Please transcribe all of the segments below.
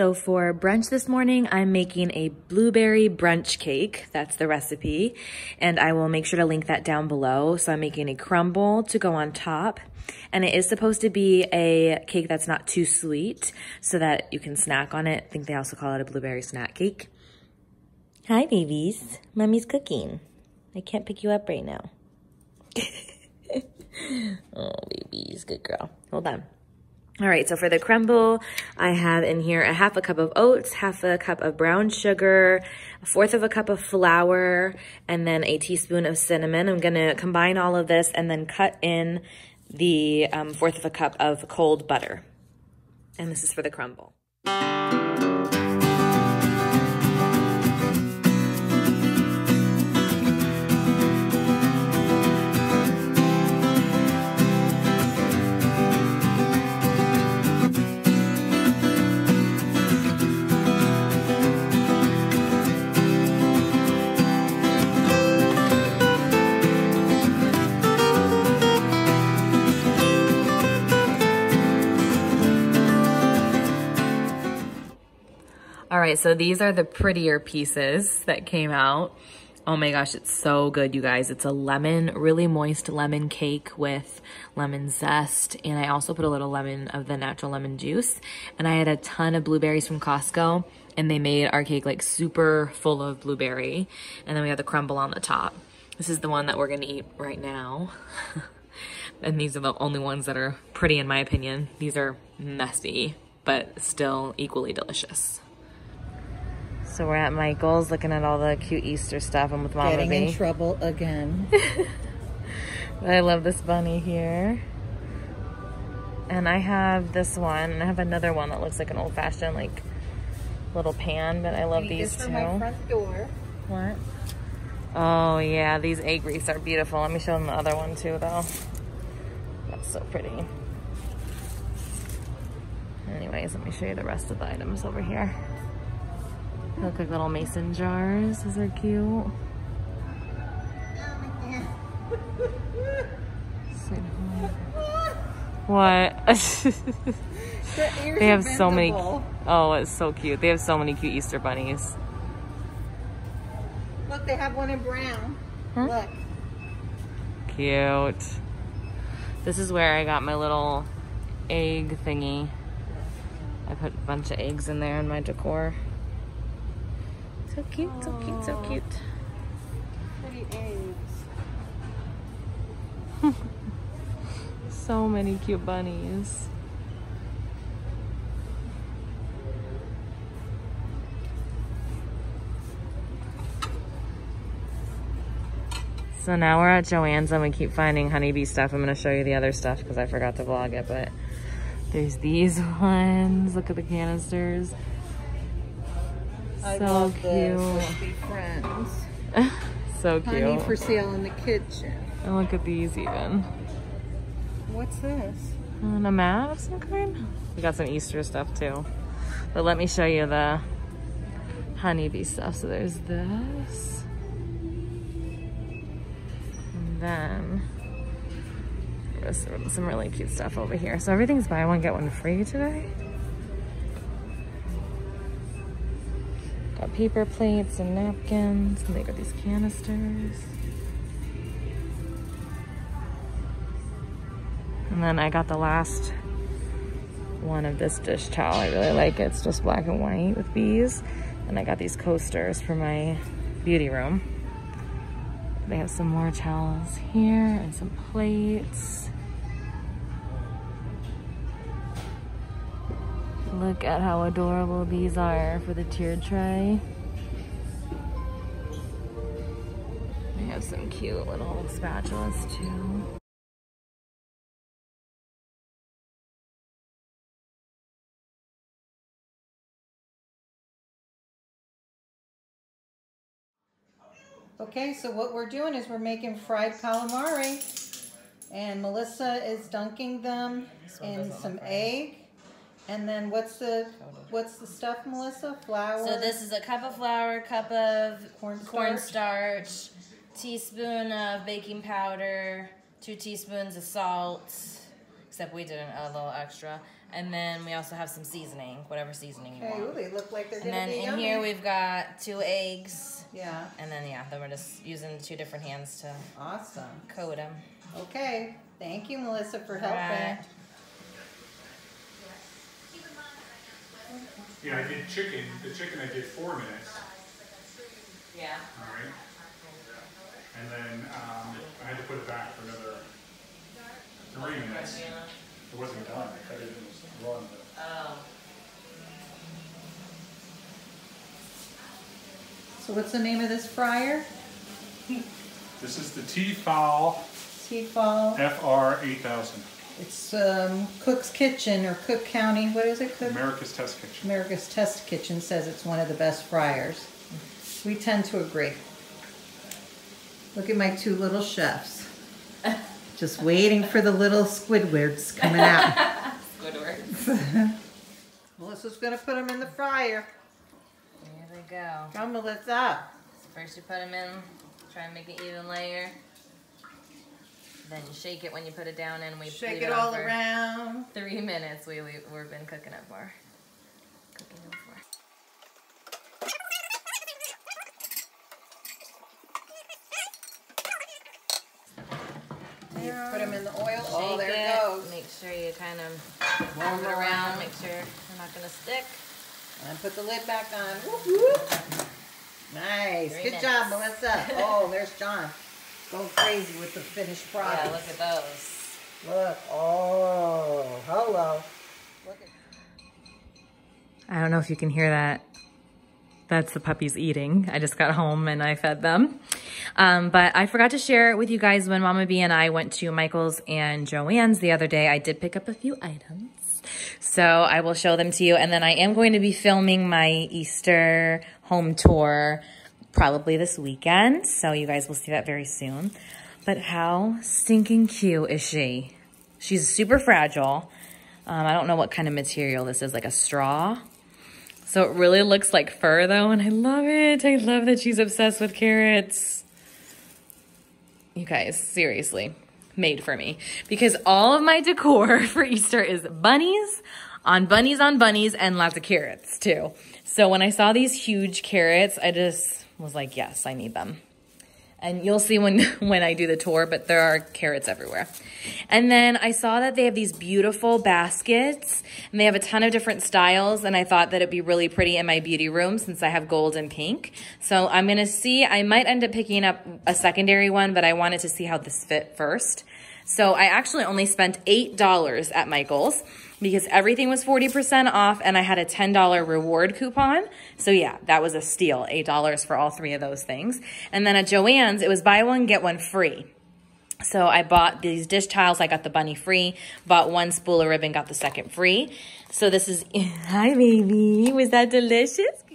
So for brunch this morning, I'm making a blueberry brunch cake. That's the recipe. And I will make sure to link that down below. So I'm making a crumble to go on top. And it is supposed to be a cake that's not too sweet so that you can snack on it. I think they also call it a blueberry snack cake. Hi, babies. Mommy's cooking. I can't pick you up right now. Oh, babies. Good girl. Hold on. All right, so for the crumble, I have in here a half a cup of oats, half a cup of brown sugar, a fourth of a cup of flour, and then a teaspoon of cinnamon. I'm gonna combine all of this and then cut in the fourth of a cup of cold butter. And this is for the crumble. All right, so these are the prettier pieces that came out. Oh my gosh, it's so good, you guys. It's a lemon, really moist lemon cake with lemon zest. And I also put a little lemon of the natural lemon juice. And I had a ton of blueberries from Costco, and they made our cake like super full of blueberry. And then we have the crumble on the top. This is the one that we're gonna eat right now. And these are the only ones that are pretty in my opinion. These are messy, but still equally delicious. So we're at Michael's looking at all the cute Easter stuff. I'm with Mama Getting in trouble again. I love this bunny here. And I have this one, and I have another one that looks like an old-fashioned like little pan, but I love these two. My front door. What? Oh yeah, these egg wreaths are beautiful. Let me show them the other one too though. That's so pretty. Anyways, let me show you the rest of the items over here. They look like little mason jars. These are cute. What? They have so many. Oh, it's so cute. They have so many cute Easter bunnies. Look, they have one in brown. Huh? Look. Cute. This is where I got my little egg thingy. I put a bunch of eggs in there in my decor. So cute, so cute, so cute. Pretty eggs. So many cute bunnies. So now we're at Joann's and we keep finding Honeybee stuff. I'm gonna show you the other stuff because I forgot to vlog it, but there's these ones. Look at the canisters. I so love cute. This. Let's be friends. So cute. Honey for sale in the kitchen. And look at these even. What's this? And a mat of some kind. We got some Easter stuff too. But let me show you the Honeybee stuff. So there's this. And then there's some really cute stuff over here. So everything's buy one, get one free today. Got paper plates and napkins, and they got these canisters. And then I got the last one of this dish towel. I really like it. It's just black and white with bees. And I got these coasters for my beauty room. They have some more towels here and some plates. Look at how adorable these are for the tiered tray. They have some cute little spatulas too. Okay, so what we're doing is we're making fried calamari. And Melissa is dunking them in some egg. And then what's the stuff, Melissa? Flour? So this is a cup of flour, cup of cornstarch, teaspoon of baking powder, 2 teaspoons of salt, except we did a little extra. And then we also have some seasoning, whatever seasoning you want. Ooh, they look like they're And gonna then be in yummy. here we've got 2 eggs. Yeah. And then then we're just using 2 different hands to Awesome. coat them. Okay. Thank you, Melissa, for helping. Right. Yeah, I did chicken. The chicken I did 4 minutes. Yeah. All right. And then I had to put it back for another 3 minutes. It wasn't done. I cut it in the run. Oh. So what's the name of this fryer? This is the Tefal Tefal. FR 8000. It's Cook's Kitchen or Cook County. What is it? Cook? America's Test Kitchen. America's Test Kitchen says it's one of the best fryers. We tend to agree. Look at my 2 little chefs. Just waiting for the little Squidwards coming out. Squidward. Melissa's going to put them in the fryer. There they go. Come, Melissa. So first you put them in, try and make an even layer. Then you shake it when you put it down and we Shake leave it on all for around. 3 minutes we've been cooking it for. You put them in the oil. Oh, Shake there it. it goes. Make sure you kind of roll it around. Make sure they're not going to stick. And put the lid back on. Whoop, whoop. Nice. 3 Good minutes. job, Melissa. Oh, there's John. Going crazy with the finished product. Yeah, look at those. Look. Oh, hello. Look at. I don't know if you can hear that. That's the puppies eating. I just got home and I fed them. But I forgot to share with you guys when Mama B and I went to Michael's and Joann's the other day. I did pick up a few items. So I will show them to you. And then I am going to be filming my Easter home tour probably this weekend. So you guys will see that very soon. But how stinking cute is she? She's super fragile. I don't know what kind of material this is, like a straw. So it really looks like fur though, and I love it. I love that she's obsessed with carrots. You guys, seriously, made for me. Because all of my decor for Easter is bunnies on bunnies on bunnies and lots of carrots too. So when I saw these huge carrots, I just was like, yes, I need them. And you'll see when I do the tour, but there are carrots everywhere. And then I saw that they have these beautiful baskets, and they have a ton of different styles, and I thought that it'd be really pretty in my beauty room since I have gold and pink. So I'm gonna see, I might end up picking up a secondary one, but I wanted to see how this fit first. So I actually only spent $8 at Michael's because everything was 40% off and I had a $10 reward coupon. So yeah, that was a steal, $8 for all 3 of those things. And then at Joann's, it was buy one, get one free. So I bought these dish towels, I got the bunny free, bought 1 spool of ribbon, got the second free. So this is, hi baby, was that delicious?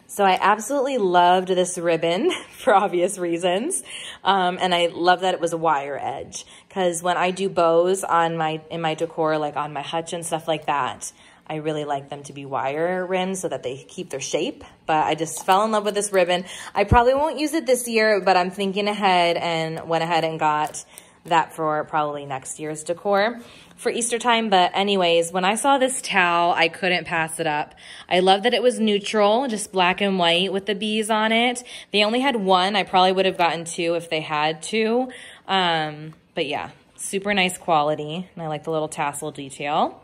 So I absolutely loved this ribbon for obvious reasons. And I love that it was a wire edge because when I do bows on in my decor, like on my hutch and stuff like that, I really like them to be wire rims so that they keep their shape. But I just fell in love with this ribbon. I probably won't use it this year, but I'm thinking ahead and went ahead and got that for probably next year's decor for Easter time. But anyways, when I saw this towel, I couldn't pass it up. I love that it was neutral, just black and white with the bees on it. They only had 1. I probably would have gotten 2 if they had 2. But yeah, super nice quality. And I like the little tassel detail.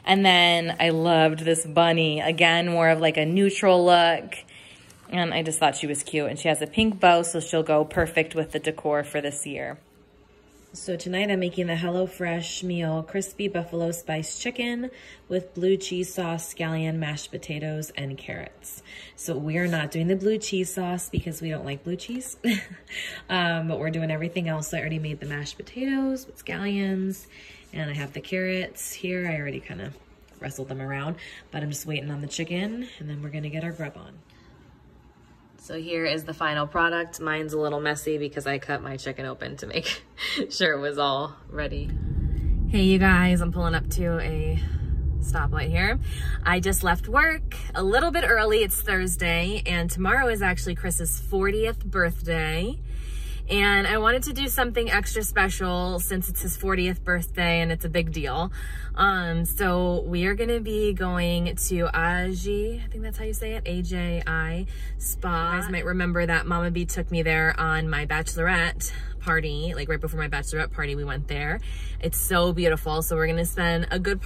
And then I loved this bunny. Again, more of like a neutral look. And I just thought she was cute. And she has a pink bow, so she'll go perfect with the decor for this year. So tonight I'm making the HelloFresh meal crispy buffalo spice chicken with blue cheese sauce, scallion, mashed potatoes, and carrots. So we are not doing the blue cheese sauce because we don't like blue cheese, but we're doing everything else. So I already made the mashed potatoes with scallions, and I have the carrots here. I already kind of wrestled them around, but I'm just waiting on the chicken, and then we're gonna get our grub on. So here is the final product. Mine's a little messy because I cut my chicken open to make sure it was all ready. Hey you guys, I'm pulling up to a stoplight here. I just left work a little bit early. It's Thursday and tomorrow is actually Chris's 40th birthday. And I wanted to do something extra special since it's his 40th birthday and it's a big deal. So we are gonna be going to Aji, I think that's how you say it, AJI Spa. You guys might remember that Mama B took me there on my bachelorette party, like right before my bachelorette party, we went there. It's so beautiful. So we're gonna spend a good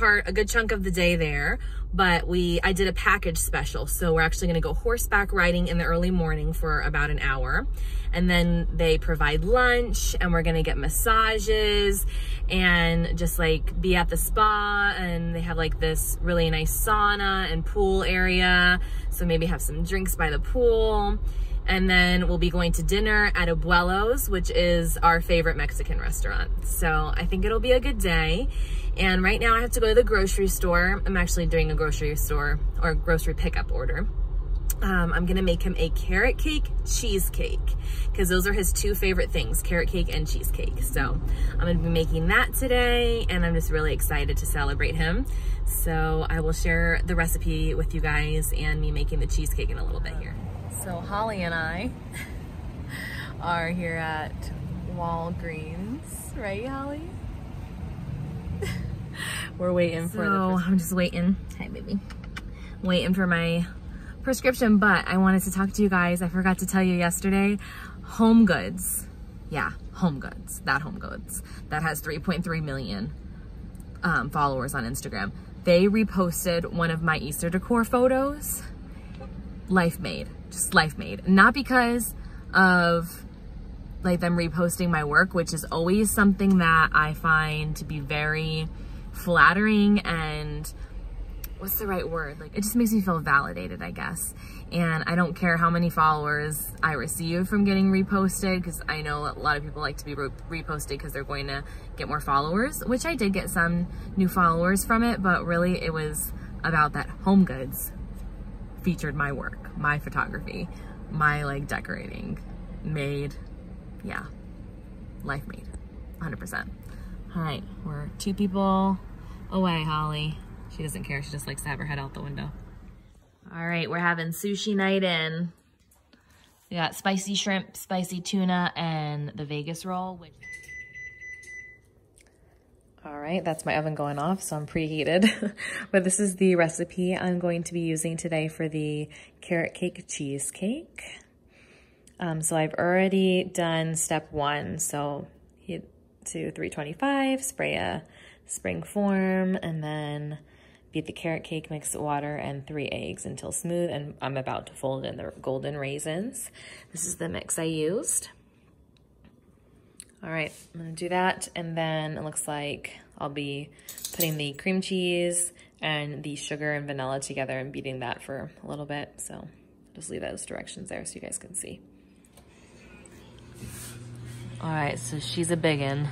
chunk of the day there. But I did a package special. So we're actually gonna go horseback riding in the early morning for about an hour. And then they provide lunch and we're gonna get massages and just like be at the spa, and they have like this really nice sauna and pool area. So maybe have some drinks by the pool. And then we'll be going to dinner at Abuelo's, which is our favorite Mexican restaurant. So I think it'll be a good day. And right now I have to go to the grocery store. I'm actually doing a grocery store or grocery pickup order. I'm gonna make him a carrot cake cheesecake because those are his two favorite things, carrot cake and cheesecake. So I'm gonna be making that today, and I'm just really excited to celebrate him. So I will share the recipe with you guys and me making the cheesecake in a little bit here. So Holly and I are here at Walgreens, right, Holly? We're waiting for I'm just waiting. Hi, baby. Waiting for my prescription, but I wanted to talk to you guys. I forgot to tell you yesterday. Home Goods. Yeah, Home Goods. That Home Goods. That has 3.3 million followers on Instagram. They reposted one of my Easter decor photos. Life made. Just life made. Not because of like them reposting my work, which is always something that I find to be very flattering and what's the right word? Like, it just makes me feel validated, I guess. And I don't care how many followers I receive from getting reposted, because I know a lot of people like to be reposted because they're going to get more followers, which I did get some new followers from it, but really it was about that Home Goods featured my work, my photography, my like decorating, made, yeah, life made, 100%. All right, we're 2 people away, Holly. She doesn't care, she just likes to have her head out the window. All right, we're having sushi night in. We got spicy shrimp, spicy tuna, and the Vegas roll. All right, that's my oven going off, so I'm preheated. But this is the recipe I'm going to be using today for the carrot cake cheesecake. So I've already done step 1. So heat to 325, spray a spring form, and then beat the carrot cake, mix water and 3 eggs until smooth, and I'm about to fold in the golden raisins. This is the mix I used. All right, I'm gonna do that, and then it looks like I'll be putting the cream cheese and the sugar and vanilla together and beating that for a little bit. So just leave those directions there so you guys can see. All right, so she's a biggin'.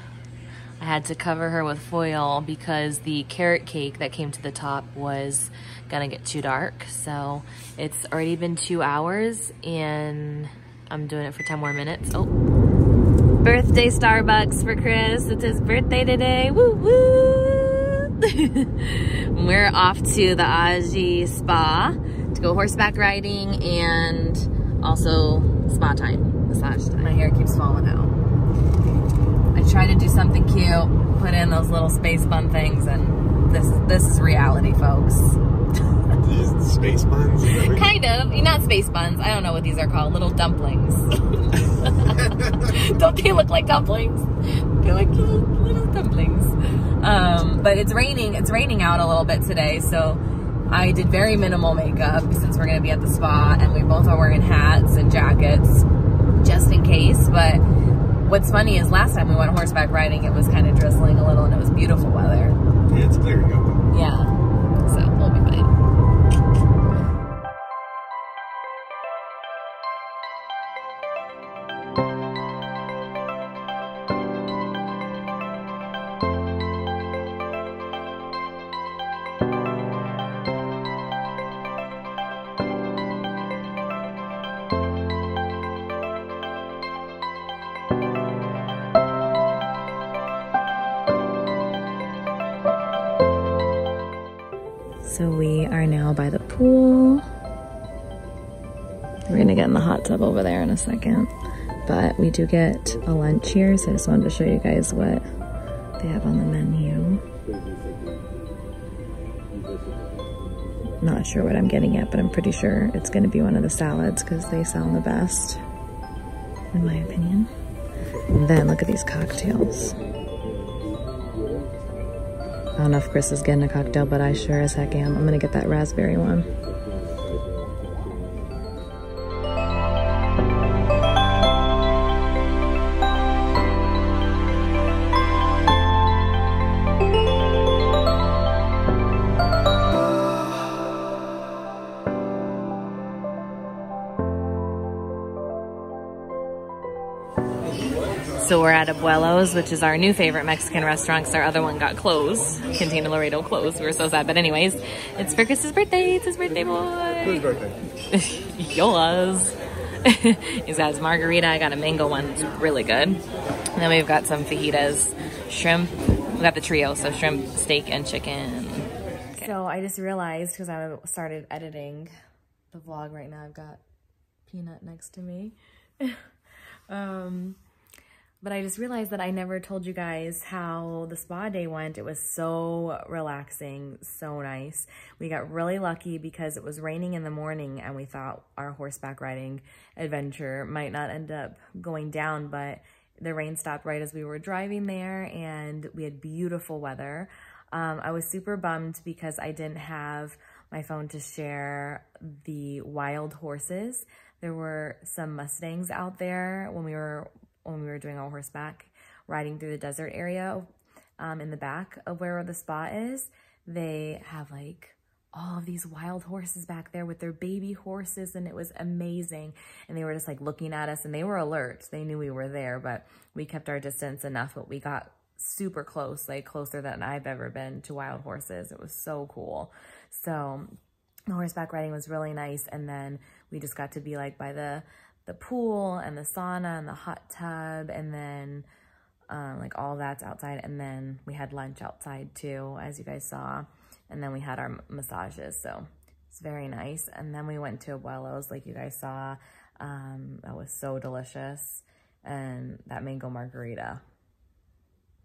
I had to cover her with foil because the carrot cake that came to the top was gonna get too dark. So it's already been 2 hours and I'm doing it for 10 more minutes. Oh, birthday Starbucks for Chris. It's his birthday today, woo woo. We're off to the Aji Spa to go horseback riding and also spa time, massage time. My hair keeps falling out. I try to do something cute, put in those little space bun things, and this is reality, folks. These are space buns? Kind of. Not space buns. I don't know what these are called. Little dumplings. Don't they look like dumplings? They're like little dumplings. But it's raining. It's raining out a little bit today, so I did very minimal makeup since we're going to be at the spa, and we both are wearing hats and jackets just in case. But what's funny is last time we went horseback riding, it was kind of drizzling a little and it was beautiful weather. Yeah, it's clearing up. Yeah, so we'll be fine. So we are now by the pool. We're gonna get in the hot tub over there in a second. but we do get a lunch here, so I just wanted to show you guys what they have on the menu. Not sure what I'm getting at, but I'm pretty sure it's going to be one of the salads because they sound the best, in my opinion. And then look at these cocktails. I don't know if Chris is getting a cocktail, but I sure as heck am. I'm gonna get that raspberry one. So we're at Abuelo's, which is our new favorite Mexican restaurant because our other one got closed. Cantina Laredo closed. We were so sad. But anyways, it's for Chris's birthday. It's his birthday, boy. Whose birthday? Yours. He's got his margarita. I got a mango one. It's really good. And then we've got some fajitas, shrimp. We got the trio, so shrimp, steak, and chicken. Okay. So I just realized, because I started editing the vlog right now, I've got Peanut next to me. But I just realized that I never told you guys how the spa day went. It was so relaxing, so nice. We got really lucky because it was raining in the morning and we thought our horseback riding adventure might not end up going down, but the rain stopped right as we were driving there and we had beautiful weather. I was super bummed because I didn't have my phone to share the wild horses. There were some Mustangs out there when we were doing our horseback riding through the desert area in the back of where the spa is. They have like all of these wild horses back there with their baby horses, and it was amazing. And they were just like looking at us and they were alert. They knew we were there, but we kept our distance enough, but we got super close, like closer than I've ever been to wild horses. It was so cool. So the horseback riding was really nice. And then we just got to be like by the pool and the sauna and the hot tub, and then like all that's outside. And then we had lunch outside too, as you guys saw. And then we had our massages, so it's very nice. And then we went to Abuelo's, like you guys saw. That was so delicious. And that mango margarita,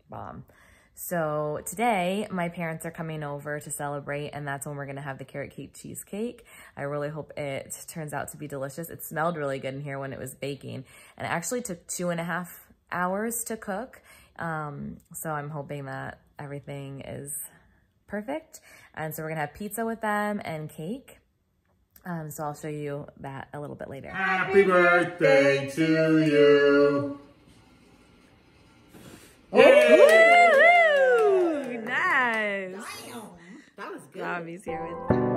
bomb. So today, my parents are coming over to celebrate, and that's when we're gonna have the carrot cake cheesecake. I really hope it turns out to be delicious. It smelled really good in here when it was baking, and it actually took 2.5 hours to cook. So I'm hoping that everything is perfect. And so we're gonna have pizza with them and cake. So I'll show you that a little bit later. Happy birthday to you. Woo! Nice. Damn, that was good. Robbie's here with